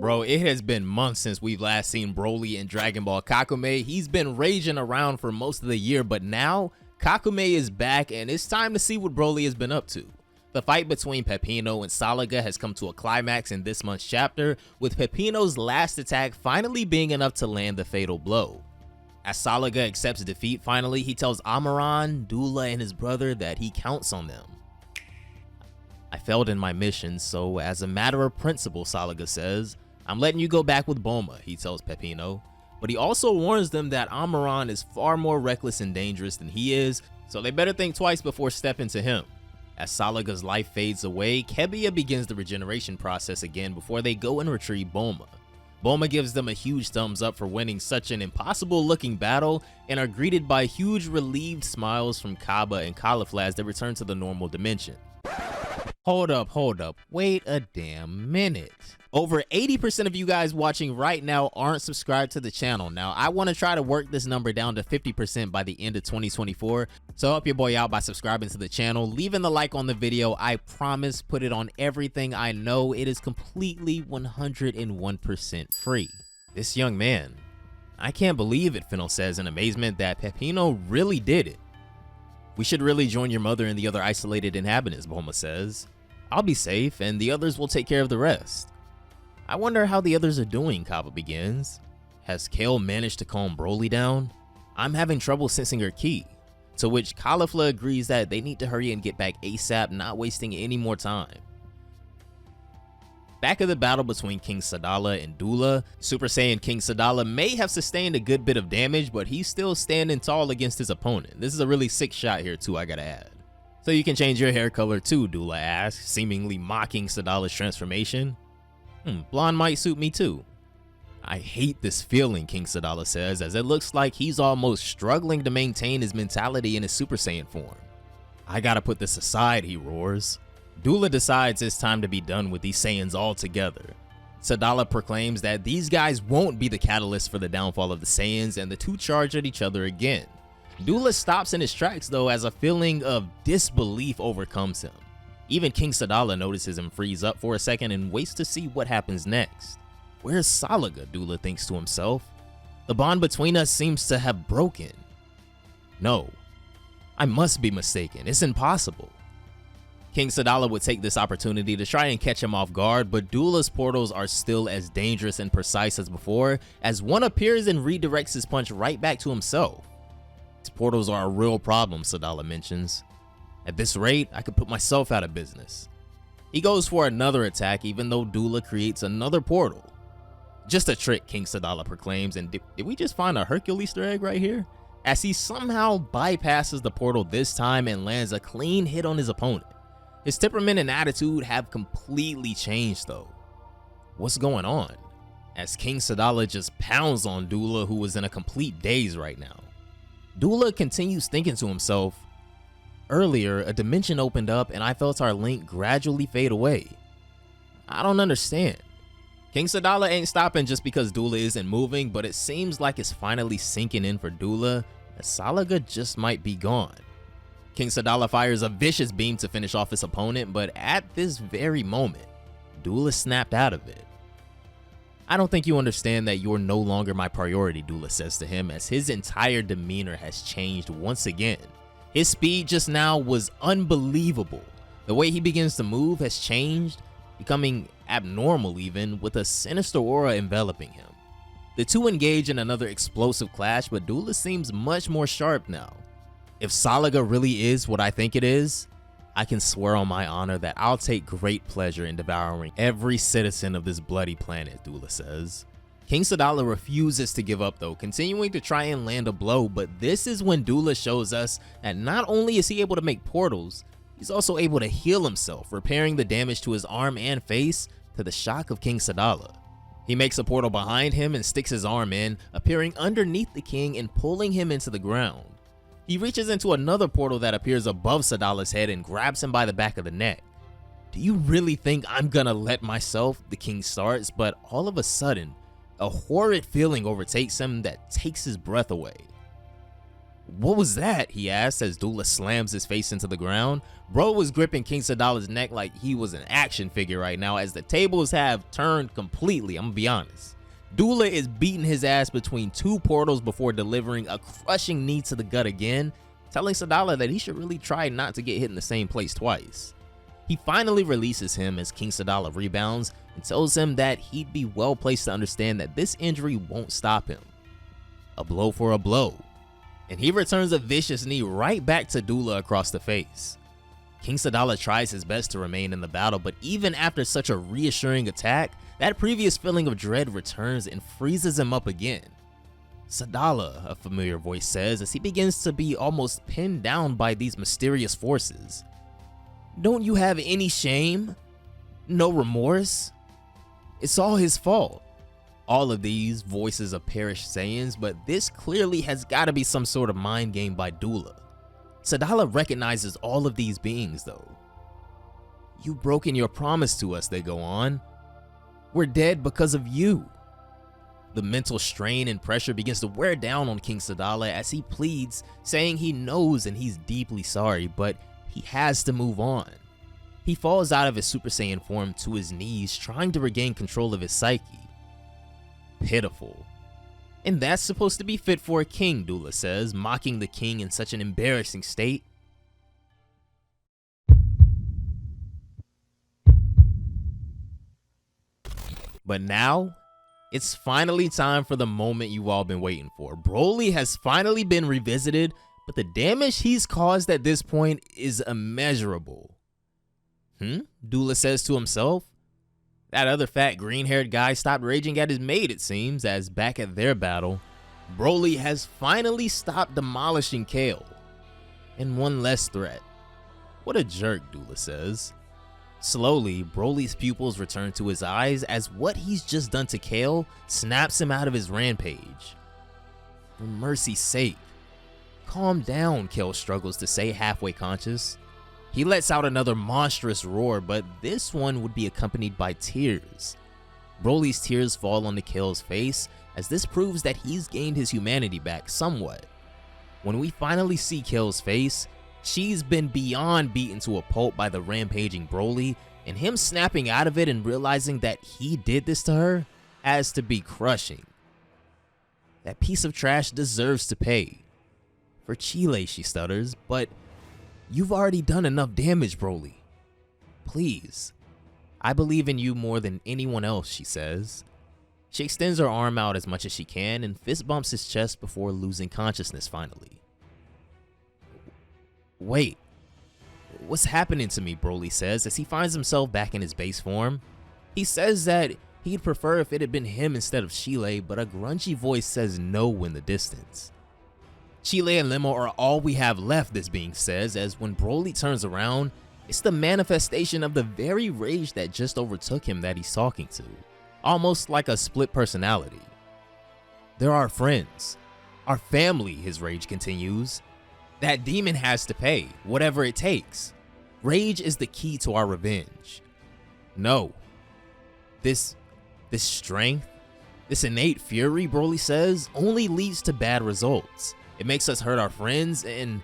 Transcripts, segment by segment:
Bro, it has been months since we've last seen Broly in Dragon Ball Kakumei. He's been raging around for most of the year, but now Kakumei is back and it's time to see what Broly has been up to. The fight between Peppino and Salaga has come to a climax in this month's chapter, with Peppino's last attack finally being enough to land the fatal blow. As Salaga accepts defeat finally, he tells Amaran, Dula, and his brother that he counts on them. I failed in my mission, so as a matter of principle, Salaga says, I'm letting you go back with Bulma, he tells Peppino. But he also warns them that Amaran is far more reckless and dangerous than he is, so they better think twice before stepping to him. As Salaga's life fades away, Kebiya begins the regeneration process again before they go and retrieve Bulma. Bulma gives them a huge thumbs up for winning such an impossible looking battle and are greeted by huge relieved smiles from Kaba and Caulifla as they return to the normal dimension. Hold up, wait a damn minute. Over 80% of you guys watching right now aren't subscribed to the channel. Now, I want to try to work this number down to 50% by the end of 2024, so help your boy out by subscribing to the channel, leaving the like on the video. I promise, put it on everything I know. It is completely 101% free. This young man, I can't believe it, Fennel says in amazement that Peppino really did it. We should really join your mother and the other isolated inhabitants, Bulma says. I'll be safe, and the others will take care of the rest. I wonder how the others are doing, Kaba begins. Has Kale managed to calm Broly down? I'm having trouble sensing her ki. To which Caulifla agrees that they need to hurry and get back ASAP, not wasting any more time. Back at the battle between King Sadala and Dula, Super Saiyan King Sadala may have sustained a good bit of damage, but he's still standing tall against his opponent. This is a really sick shot here too, I gotta add. So you can change your hair color too, Dula asks, seemingly mocking Sadala's transformation. Blonde might suit me too. I hate this feeling, King Sadala says, as it looks like he's almost struggling to maintain his mentality in his Super Saiyan form. I gotta put this aside, he roars. Dula decides it's time to be done with these Saiyans altogether. Sadala proclaims that these guys won't be the catalyst for the downfall of the Saiyans, and the two charge at each other again. Dula stops in his tracks though, as a feeling of disbelief overcomes him. Even King Sadala notices him freeze up for a second and waits to see what happens next. Where's Salaga, Dula thinks to himself. The bond between us seems to have broken. No, I must be mistaken, it's impossible. King Sadala would take this opportunity to try and catch him off guard, but Dula's portals are still as dangerous and precise as before, as one appears and redirects his punch right back to himself. These portals are a real problem, Sadala mentions. At this rate, I could put myself out of business. He goes for another attack even though Dula creates another portal. Just a trick, King Sadala proclaims, and did we just find a Hercule Easter egg right here? As he somehow bypasses the portal this time and lands a clean hit on his opponent. His temperament and attitude have completely changed though. What's going on? As King Sadala just pounds on Dula, who is in a complete daze right now. Dula continues thinking to himself, earlier, a dimension opened up and I felt our link gradually fade away. I don't understand. King Sadala ain't stopping just because Dula isn't moving, but it seems like it's finally sinking in for Dula, as Salaga just might be gone. King Sadala fires a vicious beam to finish off his opponent, but at this very moment, Dula snapped out of it. I don't think you understand that you're no longer my priority, Dula says to him, as his entire demeanor has changed once again. His speed just now was unbelievable. The way he begins to move has changed, becoming abnormal even, with a sinister aura enveloping him. The two engage in another explosive clash, but Dula seems much more sharp now. If Salaga really is what I think it is, I can swear on my honor that I'll take great pleasure in devouring every citizen of this bloody planet, Dula says. King Sadala refuses to give up though, continuing to try and land a blow, but this is when Dula shows us that not only is he able to make portals, he's also able to heal himself, repairing the damage to his arm and face to the shock of King Sadala. He makes a portal behind him and sticks his arm in, appearing underneath the king and pulling him into the ground. He reaches into another portal that appears above Sadala's head and grabs him by the back of the neck. Do you really think I'm gonna let myself? The king starts, but all of a sudden, a horrid feeling overtakes him that takes his breath away. "What was that?" he asks as Dula slams his face into the ground. Bro was gripping King Sadala's neck like he was an action figure right now, as the tables have turned completely, I'm gonna be honest. Dula is beating his ass between two portals before delivering a crushing knee to the gut again, telling Sadala that he should really try not to get hit in the same place twice. He finally releases him as King Sadala rebounds and tells him that he'd be well placed to understand that this injury won't stop him. A blow for a blow. And he returns a vicious knee right back to Dula across the face. King Sadala tries his best to remain in the battle, but even after such a reassuring attack, that previous feeling of dread returns and freezes him up again. "Sadala," a familiar voice says as he begins to be almost pinned down by these mysterious forces. "Don't you have any shame? No remorse? It's all his fault." All of these voices of perished Saiyans, but this clearly has got to be some sort of mind game by Dula. Sadala recognizes all of these beings though. "You've broken your promise to us," they go on. "We're dead because of you." The mental strain and pressure begins to wear down on King Sadala as he pleads, saying he knows and he's deeply sorry, but he has to move on. He falls out of his Super Saiyan form to his knees, trying to regain control of his psyche. Pitiful. "And that's supposed to be fit for a king," Dula says, mocking the king in such an embarrassing state. But now, it's finally time for the moment you've all been waiting for. Broly has finally been revisited, but the damage he's caused at this point is immeasurable. Dula says to himself. That other fat green-haired guy stopped raging at his mate, it seems, as back at their battle, Broly has finally stopped demolishing Kale. And one less threat. What a jerk, Dula says. Slowly, Broly's pupils return to his eyes as what he's just done to Kale snaps him out of his rampage. For mercy's sake. Calm down, Kale struggles to say, halfway conscious. He lets out another monstrous roar, but this one would be accompanied by tears. Broly's tears fall onto Kale's face, as this proves that he's gained his humanity back somewhat. When we finally see Kale's face, she's been beyond beaten to a pulp by the rampaging Broly, and him snapping out of it and realizing that he did this to her has to be crushing. That piece of trash deserves to pay. For Cheelai, she stutters, but you've already done enough damage, Broly. Please. I believe in you more than anyone else, she says. She extends her arm out as much as she can and fist bumps his chest before losing consciousness finally. Wait. What's happening to me, Broly says as he finds himself back in his base form. He says that he'd prefer if it had been him instead of Cheelai, but a grungy voice says no in the distance. Cheelai and Limo are all we have left, this being says, as when Broly turns around, it's the manifestation of the very rage that just overtook him that he's talking to, almost like a split personality. They're our friends, our family, his rage continues. That demon has to pay, whatever it takes. Rage is the key to our revenge. No. This strength, this innate fury, Broly says, only leads to bad results. It makes us hurt our friends, and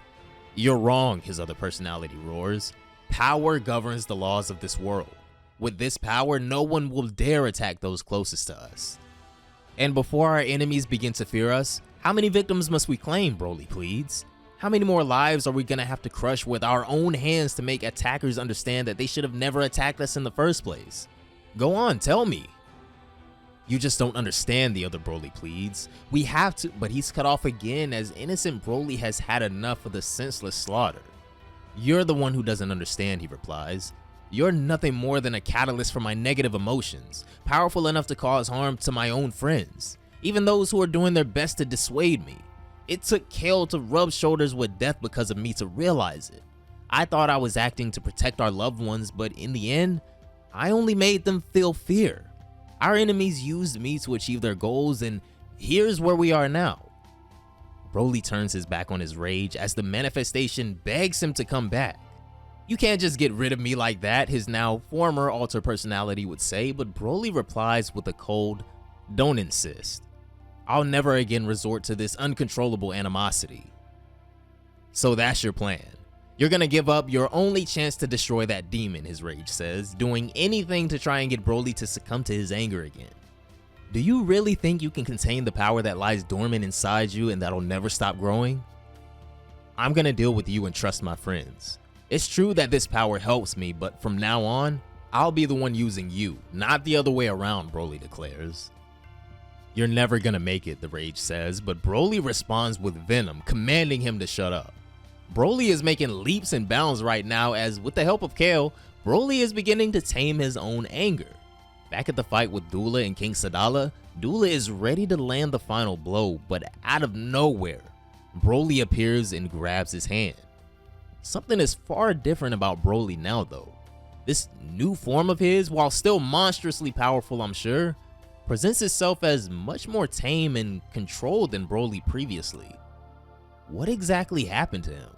you're wrong, his other personality roars. Power governs the laws of this world. With this power, no one will dare attack those closest to us. And before our enemies begin to fear us, how many victims must we claim, Broly pleads? How many more lives are we gonna have to crush with our own hands to make attackers understand that they should have never attacked us in the first place? Go on, tell me. You just don't understand, the other Broly pleads. We have to, but he's cut off again as innocent Broly has had enough of the senseless slaughter. You're the one who doesn't understand, he replies. You're nothing more than a catalyst for my negative emotions, powerful enough to cause harm to my own friends, even those who are doing their best to dissuade me. It took Kale to rub shoulders with death because of me to realize it. I thought I was acting to protect our loved ones, but in the end, I only made them feel fear. Our enemies used me to achieve their goals, and here's where we are now. Broly turns his back on his rage as the manifestation begs him to come back. You can't just get rid of me like that, his now former alter personality would say, but Broly replies with a cold, don't insist. I'll never again resort to this uncontrollable animosity. So that's your plan. You're gonna give up your only chance to destroy that demon, his rage says, doing anything to try and get Broly to succumb to his anger again. Do you really think you can contain the power that lies dormant inside you and that'll never stop growing? I'm gonna deal with you and trust my friends. It's true that this power helps me, but from now on, I'll be the one using you, not the other way around, Broly declares. You're never gonna make it, the rage says, but Broly responds with venom, commanding him to shut up. Broly is making leaps and bounds right now as, with the help of Kale, Broly is beginning to tame his own anger. Back at the fight with Dula and King Sadala, Dula is ready to land the final blow, but out of nowhere, Broly appears and grabs his hand. Something is far different about Broly now though. This new form of his, while still monstrously powerful I'm sure, presents itself as much more tame and controlled than Broly previously. What exactly happened to him?